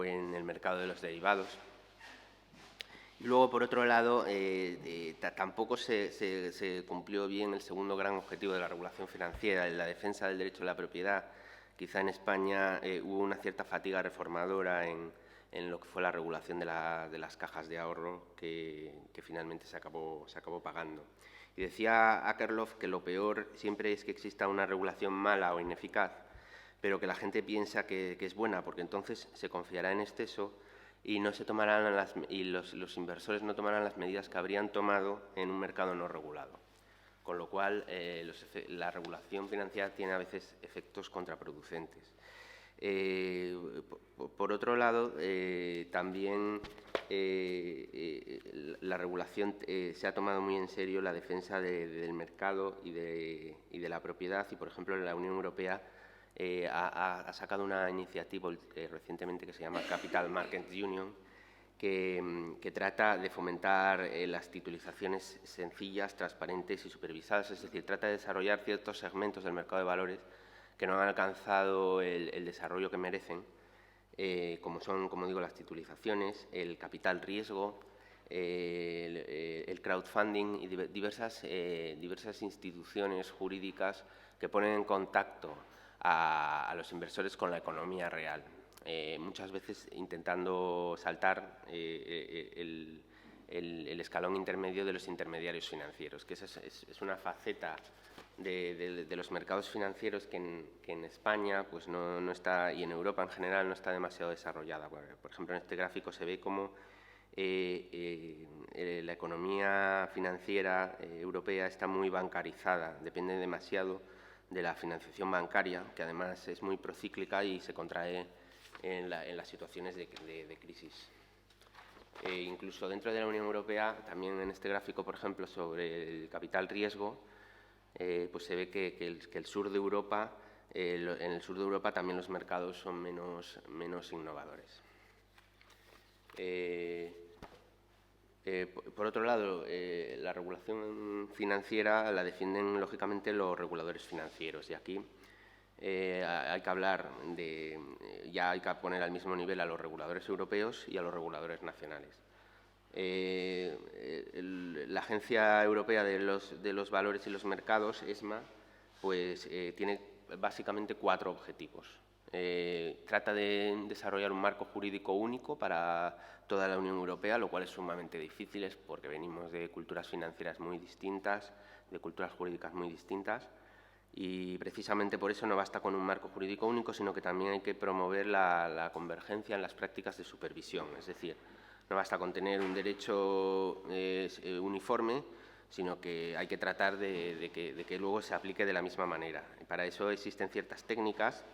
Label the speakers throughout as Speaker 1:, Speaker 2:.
Speaker 1: o en el mercado de los derivados. Y luego, por otro lado, tampoco se cumplió bien el segundo gran objetivo de la regulación financiera, la defensa del derecho a la propiedad. Quizá en España hubo una cierta fatiga reformadora en lo que fue la regulación de las cajas de ahorro que finalmente se acabó pagando. Y decía Akerlof que lo peor siempre es que exista una regulación mala o ineficaz, pero que la gente piensa que es buena, porque entonces se confiará en exceso y no se tomarán los inversores no tomarán las medidas que habrían tomado en un mercado no regulado. Con lo cual, la regulación financiera tiene a veces efectos contraproducentes. Por otro lado, también la regulación se ha tomado muy en serio la defensa del mercado y de la propiedad y, por ejemplo, la Unión Europea ha sacado una iniciativa recientemente que se llama Capital Markets Union, que trata de fomentar las titulizaciones sencillas, transparentes y supervisadas, es decir, trata de desarrollar ciertos segmentos del mercado de valores que no han alcanzado el desarrollo que merecen, como son, como digo, las titulizaciones, el capital riesgo, el crowdfunding y diversas instituciones jurídicas que ponen en contacto a los inversores con la economía real, muchas veces intentando saltar el escalón intermedio de los intermediarios financieros, que esa es una faceta de los mercados financieros que en España pues no está, y en Europa en general no está demasiado desarrollada. Por ejemplo, en este gráfico se ve cómo la economía financiera europea está muy bancarizada, depende demasiado de la financiación bancaria, que además es muy procíclica y se contrae en las situaciones de crisis. Incluso dentro de la Unión Europea, también en este gráfico, por ejemplo, sobre el capital riesgo, pues se ve que el sur de Europa, en el sur de Europa también los mercados son menos innovadores. Por otro lado, la regulación financiera la defienden lógicamente los reguladores financieros, y aquí hay que hablar ya hay que poner al mismo nivel a los reguladores europeos y a los reguladores nacionales. La Agencia Europea de los Valores y los Mercados, ESMA, pues tiene básicamente 4 objetivos. Trata de desarrollar un marco jurídico único para toda la Unión Europea, lo cual es sumamente difícil, porque venimos de culturas financieras muy distintas, de culturas jurídicas muy distintas, y precisamente por eso no basta con un marco jurídico único, sino que también hay que promover la convergencia en las prácticas de supervisión. Es decir, no basta con tener un derecho uniforme, sino que hay que tratar de que luego se aplique de la misma manera. Y para eso existen ciertas técnicas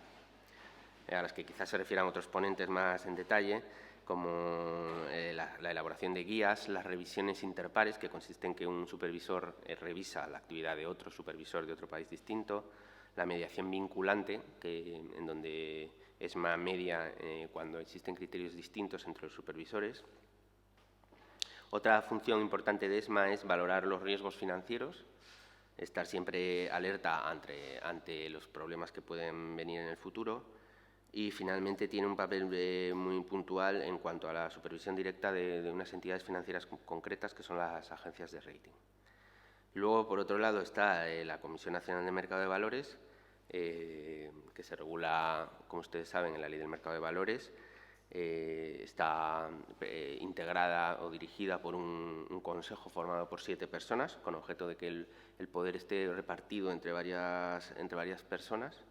Speaker 1: a las que quizás se refieran otros ponentes más en detalle, como la elaboración de guías, las revisiones interpares, que consiste en que un supervisor revisa la actividad de otro supervisor de otro país distinto, la mediación vinculante, en donde ESMA media cuando existen criterios distintos entre los supervisores. Otra función importante de ESMA es valorar los riesgos financieros, estar siempre alerta ante los problemas que pueden venir en el futuro. Y finalmente tiene un papel muy puntual en cuanto a la supervisión directa de unas entidades financieras concretas, que son las agencias de rating. Luego, por otro lado, está la Comisión Nacional de Mercado de Valores, que se regula, como ustedes saben, en la Ley del Mercado de Valores. Está integrada o dirigida por un consejo formado por 7 personas, con objeto de que el poder esté repartido entre varias personas.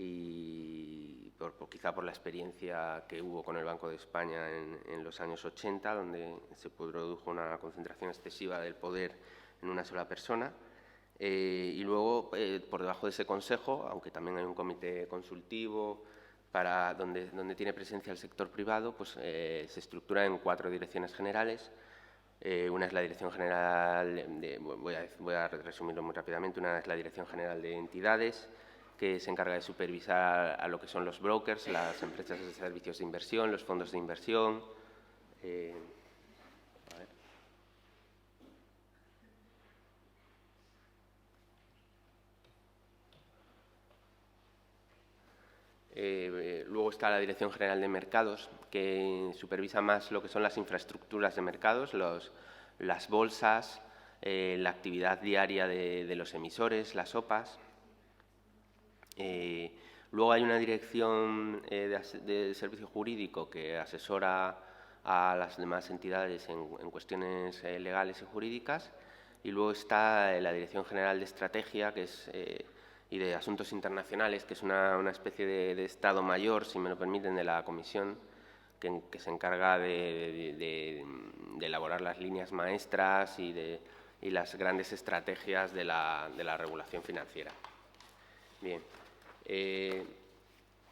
Speaker 1: Y quizá por la experiencia que hubo con el Banco de España en los años 80, donde se produjo una concentración excesiva del poder en una sola persona. Y luego, por debajo de ese consejo, aunque también hay un comité consultivo donde tiene presencia el sector privado, pues se estructura en 4 direcciones generales. Una es la Dirección General, voy a resumirlo muy rápidamente, una es la Dirección General de Entidades, que se encarga de supervisar a lo que son los brokers, las empresas de servicios de inversión, los fondos de inversión. Luego está la Dirección General de Mercados, que supervisa más lo que son las infraestructuras de mercados, las bolsas, la actividad diaria de los emisores, las OPAs. Luego hay una dirección de servicio jurídico que asesora a las demás entidades en cuestiones legales y jurídicas. Y luego está la Dirección General de Estrategia y de Asuntos Internacionales, que es una especie de Estado Mayor, si me lo permiten, de la Comisión, que se encarga de elaborar las líneas maestras y las grandes estrategias de la regulación financiera. Bien.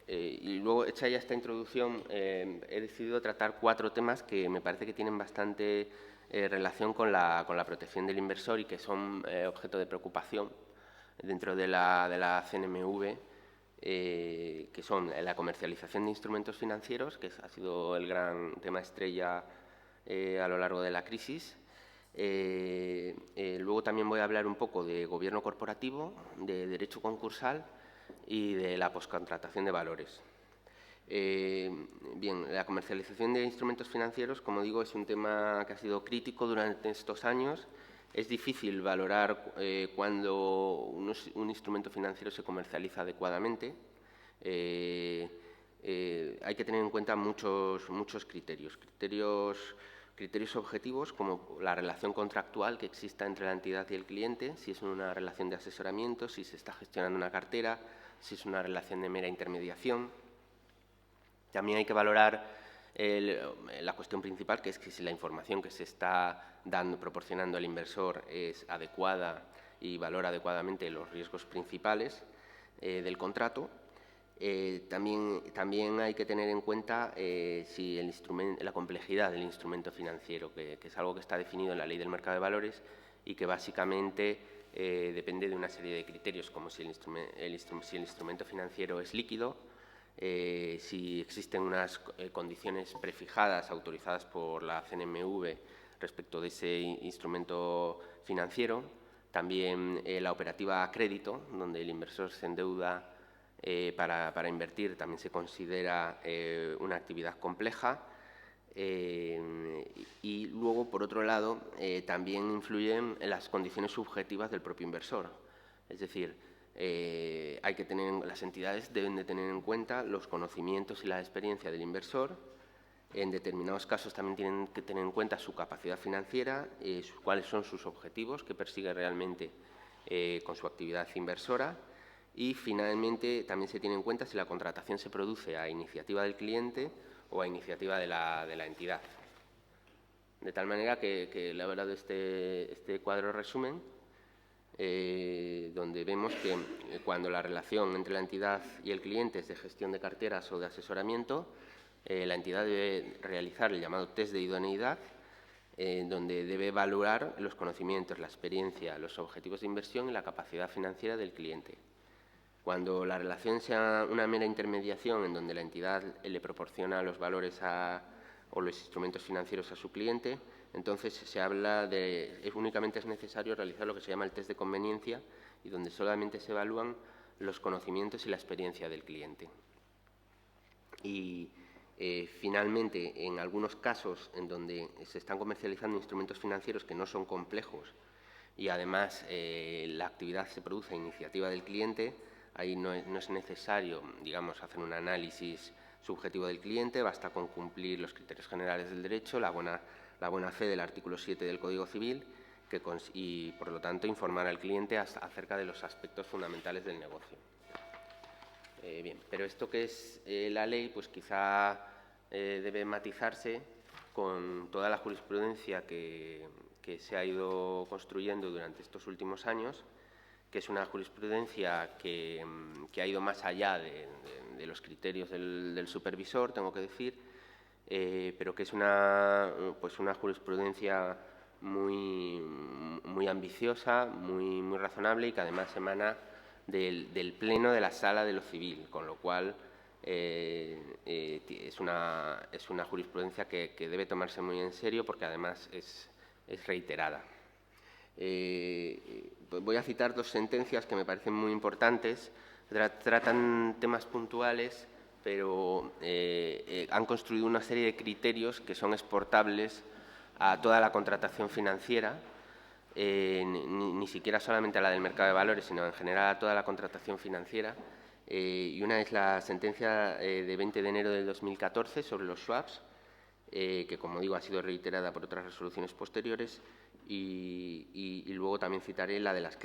Speaker 1: Y luego, hecha ya esta introducción, he decidido tratar 4 temas que me parece que tienen bastante relación con la protección del inversor y que son objeto de preocupación dentro de la CNMV, que son la comercialización de instrumentos financieros, que ha sido el gran tema estrella a lo largo de la crisis. Luego también voy a hablar un poco de gobierno corporativo, de derecho concursal y de la poscontratación de valores. Bien, la comercialización de instrumentos financieros, como digo, es un tema que ha sido crítico durante estos años. Es difícil valorar cuando un instrumento financiero se comercializa adecuadamente. Hay que tener en cuenta muchos criterios objetivos, como la relación contractual que exista entre la entidad y el cliente, si es una relación de asesoramiento, si se está gestionando una cartera, si es una relación de mera intermediación. También hay que valorar la cuestión principal, que es que si la información que se está proporcionando al inversor es adecuada y valora adecuadamente los riesgos principales del contrato. También hay que tener en cuenta si la complejidad del instrumento financiero, que es algo que está definido en la Ley del Mercado de Valores y que básicamente depende de una serie de criterios, como si el instrumento financiero es líquido, si existen unas condiciones prefijadas autorizadas por la CNMV respecto de ese instrumento financiero, también la operativa a crédito, donde el inversor se endeuda para invertir, también se considera una actividad compleja. Y luego, por otro lado, también influyen en las condiciones subjetivas del propio inversor. Es decir, las entidades deben de tener en cuenta los conocimientos y la experiencia del inversor. En determinados casos también tienen que tener en cuenta su capacidad financiera, cuáles son sus objetivos que persigue realmente con su actividad inversora. Y, finalmente, también se tiene en cuenta si la contratación se produce a iniciativa del cliente o a iniciativa de la entidad. De tal manera que he elaborado este cuadro resumen, donde vemos que cuando la relación entre la entidad y el cliente es de gestión de carteras o de asesoramiento, la entidad debe realizar el llamado test de idoneidad, donde debe valorar los conocimientos, la experiencia, los objetivos de inversión y la capacidad financiera del cliente. Cuando la relación sea una mera intermediación en donde la entidad le proporciona los valores o los instrumentos financieros a su cliente, entonces se habla únicamente es necesario realizar lo que se llama el test de conveniencia y donde solamente se evalúan los conocimientos y la experiencia del cliente. Y finalmente, en algunos casos en donde se están comercializando instrumentos financieros que no son complejos y además la actividad se produce a iniciativa del cliente, ahí no es necesario, digamos, hacer un análisis subjetivo del cliente, basta con cumplir los criterios generales del derecho, la buena fe del artículo 7 del Código Civil y, por lo tanto, informar al cliente acerca de los aspectos fundamentales del negocio. Bien, pero esto que es la ley, pues quizá debe matizarse con toda la jurisprudencia que se ha ido construyendo durante estos últimos años, que es una jurisprudencia que ha ido más allá de los criterios del supervisor, tengo que decir, pero que es una jurisprudencia muy ambiciosa, muy razonable y que además emana del Pleno de la Sala de lo Civil, con lo cual es una jurisprudencia que debe tomarse muy en serio porque además es reiterada. Voy a citar 2 sentencias que me parecen muy importantes. Tratan temas puntuales pero han construido una serie de criterios que son exportables a toda la contratación financiera, ni siquiera solamente a la del mercado de valores, sino en general a toda la contratación financiera. Y una es la sentencia de 20 de enero del 2014 sobre los swaps, que, como digo, ha sido reiterada por otras resoluciones posteriores, y luego también citaré la de las cláusulas